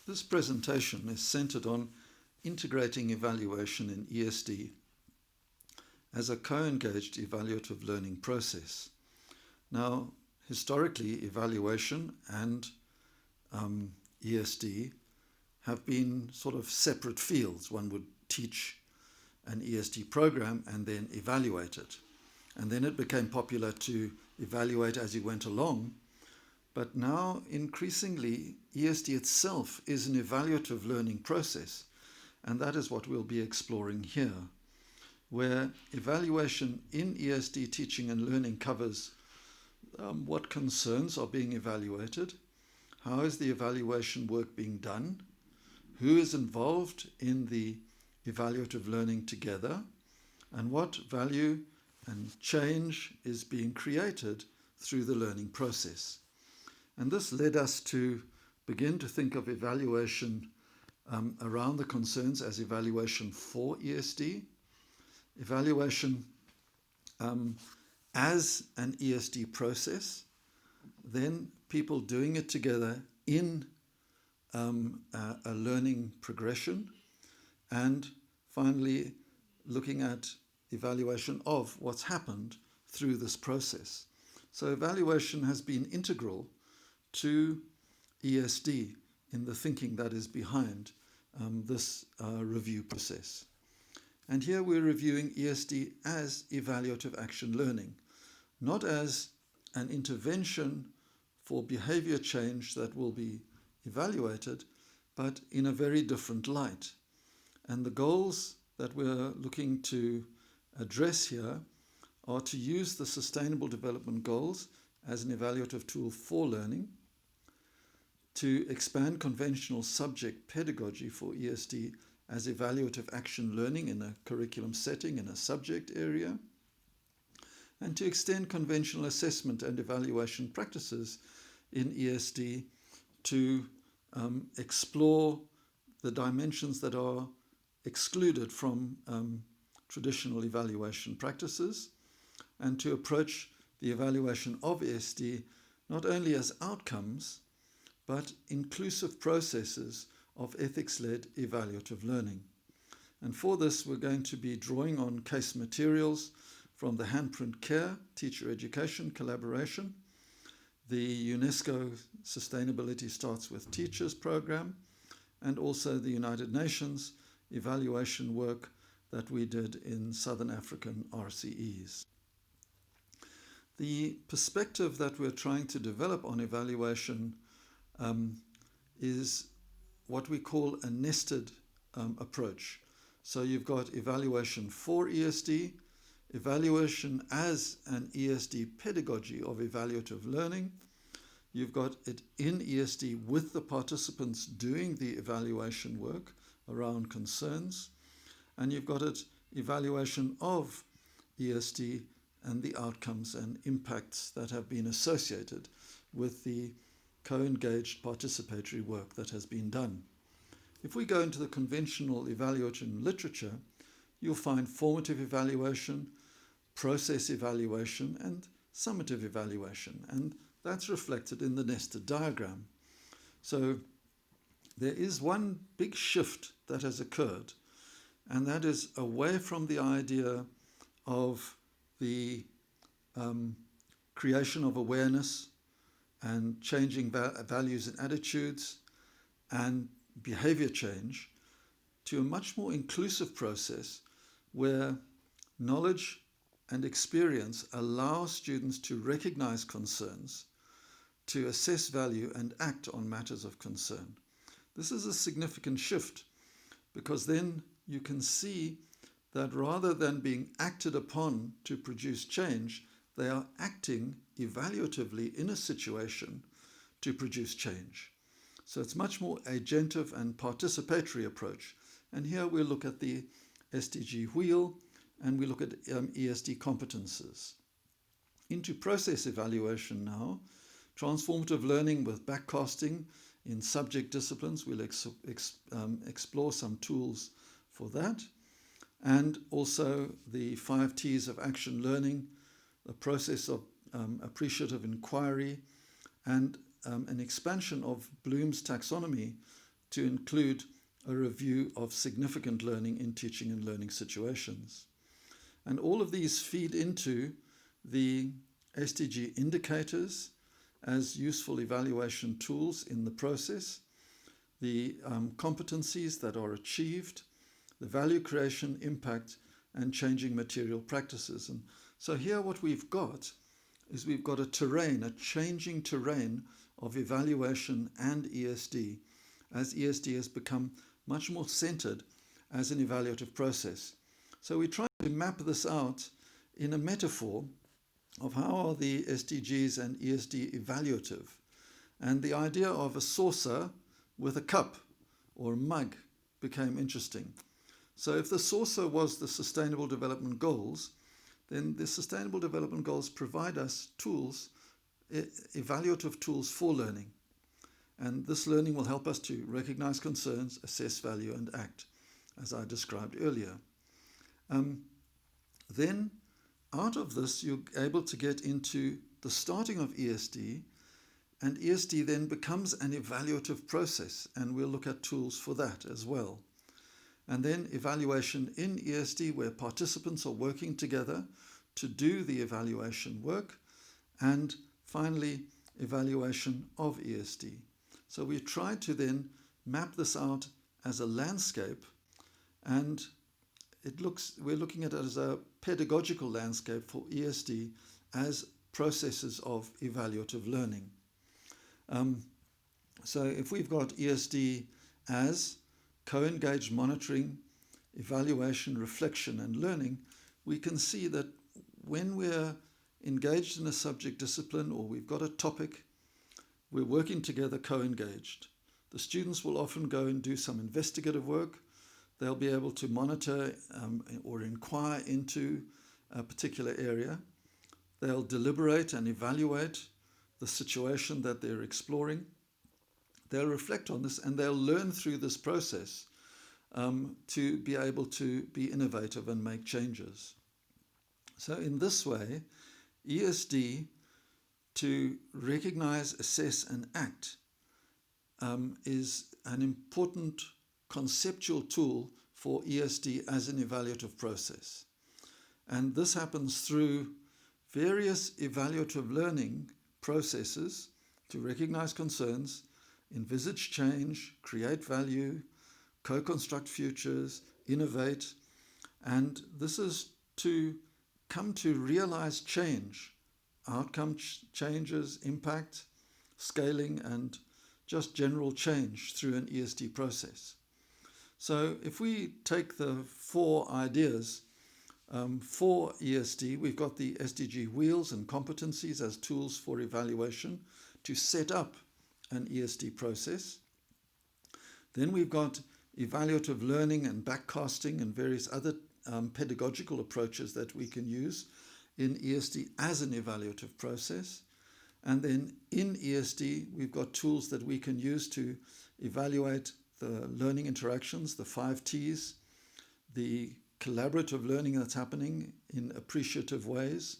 This presentation is centered on integrating evaluation in ESD as a co-engaged evaluative learning process. Now, historically, evaluation and ESD have been sort of separate fields. One would teach an ESD program and then evaluate it. And then it became popular to evaluate as you went along. But now, increasingly, ESD itself is an evaluative learning process. And that is what we'll be exploring here, where evaluation in ESD teaching and learning covers what concerns are being evaluated, how is the evaluation work being done, who is involved in the evaluative learning together, and what value and change is being created through the learning process. And this led us to begin to think of evaluation around the concerns as evaluation for ESD, evaluation as an ESD process, then people doing it together in a learning progression, and finally looking at evaluation of what's happened through this process. So evaluation has been integral to ESD in the thinking that is behind this review process. And here we're reviewing ESD as evaluative action learning, not as an intervention for behavior change that will be evaluated, but in a very different light. And the goals that we're looking to address here are to use the Sustainable Development Goals as an evaluative tool for learning, to expand conventional subject pedagogy for ESD as evaluative action learning in a curriculum setting in a subject area, and to extend conventional assessment and evaluation practices in ESD to explore the dimensions that are excluded from traditional evaluation practices, and to approach the evaluation of ESD not only as outcomes, but inclusive processes of ethics-led evaluative learning. And for this, we're going to be drawing on case materials from the Handprint Care Teacher Education Collaboration, the UNESCO Sustainability Starts with Teachers program, and also the United Nations evaluation work that we did in Southern African RCEs. The perspective that we're trying to develop on evaluation is what we call a nested approach. So you've got evaluation for ESD, evaluation as an ESD pedagogy of evaluative learning. You've got it in ESD with the participants doing the evaluation work around concerns. And you've got it evaluation of ESD and the outcomes and impacts that have been associated with the co-engaged participatory work that has been done. If we go into the conventional evaluation literature, you'll find formative evaluation, process evaluation, and summative evaluation, and that's reflected in the nested diagram. So there is one big shift that has occurred, and that is away from the idea of the creation of awareness and changing values and attitudes and behavior change to a much more inclusive process where knowledge and experience allow students to recognize concerns, to assess value and act on matters of concern. This is a significant shift because then you can see that rather than being acted upon to produce change, they are acting evaluatively in a situation to produce change. So it's much more agentive and participatory approach. And here we look at the SDG wheel and we look at ESD competences. Into process evaluation now, transformative learning with backcasting in subject disciplines. We'll explore some tools for that. And also the 5 T's of action learning, the process of appreciative inquiry, and an expansion of Bloom's taxonomy to include a review of significant learning in teaching and learning situations. And all of these feed into the SDG indicators as useful evaluation tools in the process, the competencies that are achieved, the value creation, impact, and changing material practices. And so here what we've got is we've got a terrain, a changing terrain of evaluation and ESD, as ESD has become much more centered as an evaluative process. So we try to map this out in a metaphor of how are the SDGs and ESD evaluative. And the idea of a saucer with a cup or a mug became interesting. So if the saucer was the Sustainable Development Goals, then the Sustainable Development Goals provide us tools, evaluative tools for learning. And this learning will help us to recognize concerns, assess value, and act, as I described earlier. Then, out of this, you're able to get into the starting of ESD, and ESD then becomes an evaluative process, and we'll look at tools for that as well. And then evaluation in ESD, where participants are working together to do the evaluation work, and finally, evaluation of ESD. So we tried to then map this out as a landscape, and we're looking at it as a pedagogical landscape for ESD as processes of evaluative learning. So if we've got ESD as co-engaged monitoring, evaluation, reflection, and learning, we can see that when we're engaged in a subject discipline or we've got a topic, we're working together co-engaged. The students will often go and do some investigative work. They'll be able to monitor or inquire into a particular area. They'll deliberate and evaluate the situation that they're exploring. They'll reflect on this and they'll learn through this process to be able to be innovative and make changes. So in this way, ESD, to recognize, assess, and act, is an important conceptual tool for ESD as an evaluative process. And this happens through various evaluative learning processes to recognize concerns, envisage change, create value, co-construct futures, innovate. And this is to come to realize change, outcome changes, impact, scaling, and just general change through an ESD process. So if we take the 4 ideas for ESD, we've got the SDG wheels and competencies as tools for evaluation to set up an ESD process. Then we've got evaluative learning and backcasting and various other pedagogical approaches that we can use in ESD as an evaluative process. And then in ESD, we've got tools that we can use to evaluate the learning interactions, the 5 T's, the collaborative learning that's happening in appreciative ways,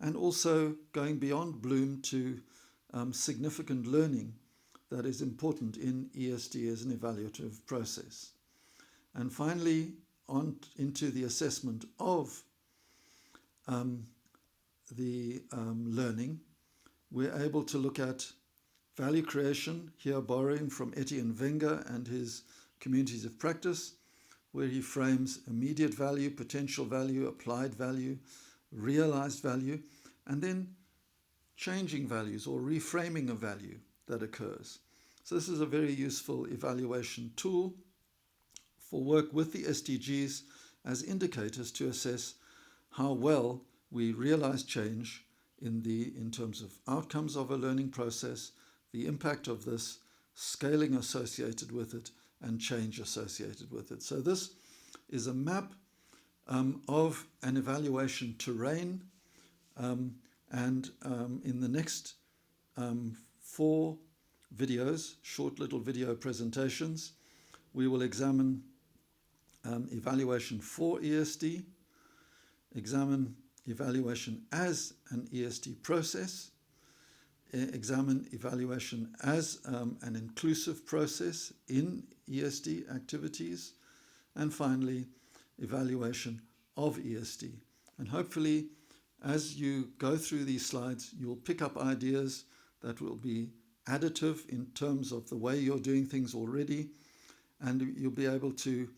and also going beyond Bloom to significant learning that is important in ESD as an evaluative process. And finally, on into the assessment of the learning, we're able to look at value creation, here borrowing from Etienne Wenger and his communities of practice, where he frames immediate value, potential value, applied value, realized value, and then changing values or reframing of value that occurs. So this is a very useful evaluation tool for work with the SDGs as indicators to assess how well we realize change in terms of outcomes of a learning process, the impact of this, scaling associated with it, and change associated with it. So this is a map of an evaluation terrain, and in the next 4 videos, short little video presentations, we will examine evaluation for ESD, examine evaluation as an ESD process, examine evaluation as an inclusive process in ESD activities, and finally, evaluation of ESD. And hopefully, as you go through these slides, you'll pick up ideas that will be additive in terms of the way you're doing things already, and you'll be able to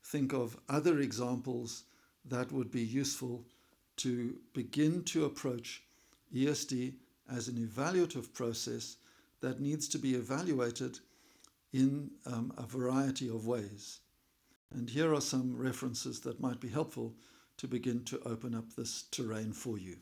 think of other examples that would be useful to begin to approach ESD as an evaluative process that needs to be evaluated in a variety of ways. And here are some references that might be helpful to begin to open up this terrain for you.